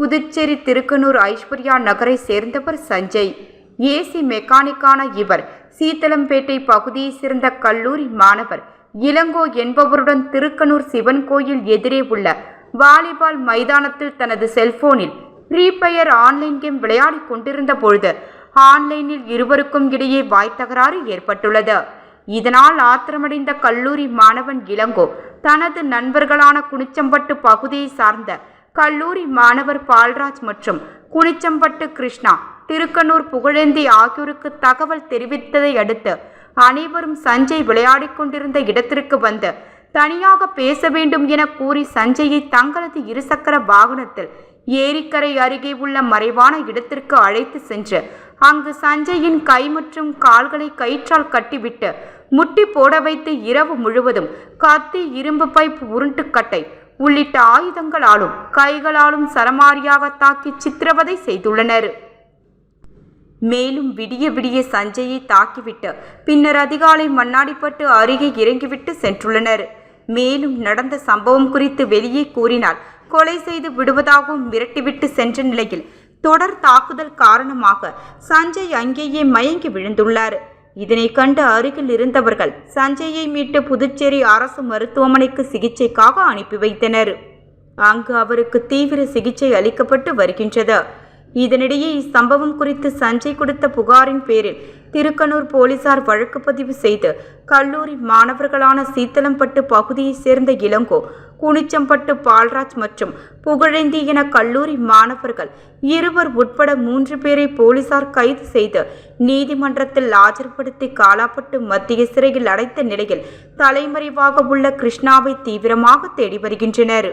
புதுச்சேரி திருக்கனூர் ஐஸ்வர்யா நகரை சேர்ந்தவர் சஞ்சய். ஏசி மெக்கானிக்கான இவர் சீத்தலம்பேட்டை பகுதியை சேர்ந்த கல்லூரி மாணவர் இளங்கோ என்பவருடன் திருக்கனூர் சிவன் கோயில் எதிரே உள்ள வாலிபால் மைதானத்தில் தனது செல்போனில் ஃப்ரீ ஃபயர் ஆன்லைன் கேம் விளையாடி கொண்டிருந்த பொழுது ஆன்லைனில் இருவருக்கும் இடையே வாய்த்தகராறு ஏற்பட்டுள்ளது. இதனால் ஆத்திரமடைந்த கல்லூரி மாணவன் இளங்கோ தனது நண்பர்களான குனிச்சம்பட்டு பகுதியை சார்ந்த கல்லூரி மாணவர் பால்ராஜ் மற்றும் குனிச்சம்பட்டு கிருஷ்ணா, திருக்கனூர் புகழேந்தி ஆகியோருக்கு தகவல் தெரிவித்ததை அடுத்து அனைவரும் சஞ்சய் விளையாடிக் கொண்டிருந்த இடத்திற்கு வந்து தனியாக பேச வேண்டும் என கூறி சஞ்சயை தங்களது இருசக்கர வாகனத்தில் ஏரிக்கரை அருகே உள்ள மறைவான இடத்திற்கு அழைத்து சென்று அங்கு சஞ்சயின் கை மற்றும் கால்களை கயிற்றால் கட்டிவிட்டு முட்டி போட வைத்து இரவு முழுவதும் கத்தி, இரும்பு பைப், உருட்டுக்கட்டை உள்ளிட்ட ஆயுதங்களாலும் கைகளாலும் சரமாரியாக தாக்கி சித்திரவதை செய்துள்ளனர். மேலும் விடிய விடிய சஞ்சயை தாக்கிவிட்டு பின்னர் அதிகாலை மண்ணாடிப்பட்டு அருகே இறங்கிவிட்டு சென்றுள்ளனர். மேலும் நடந்த சம்பவம் குறித்து வெளியே கூறினால் கொலை செய்து விடுவதாகவும் மிரட்டிவிட்டு சென்ற நிலையில் தொடர் தாக்குதல் காரணமாக சஞ்சய் அங்கேயே மயங்கி விழுந்துள்ளார். இதனை கண்டு அருகில் இருந்தவர்கள் சஞ்சயை மீட்டு புதுச்சேரி அரசு மருத்துவமனைக்கு சிகிச்சைக்காக அனுப்பி வைத்தனர். அங்கு அவருக்கு தீவிர சிகிச்சை அளிக்கப்பட்டு வருகின்றது. இதனிடையே இச்சம்பவம் குறித்து சஞ்சய் கொடுத்த புகாரின் பேரில் திருக்கனூர் போலீசார் வழக்கு பதிவு செய்து கல்லூரி மாணவர்களான சீத்தலம்பட்டு பகுதியை சேர்ந்த இளங்கோ, குனிச்சம்பட்டு பால்ராஜ் மற்றும் புகழேந்தி என கல்லூரி மாணவர்கள் இருவர் உட்பட 3 பேரை போலீசார் கைது செய்து நீதிமன்றத்தில் ஆஜர்படுத்தி காலாப்பட்டு மத்திய சிறையில் அடைத்த நிலையில் தலைமறைவாக உள்ள கிருஷ்ணாவை தீவிரமாக தேடி வருகின்றனர்.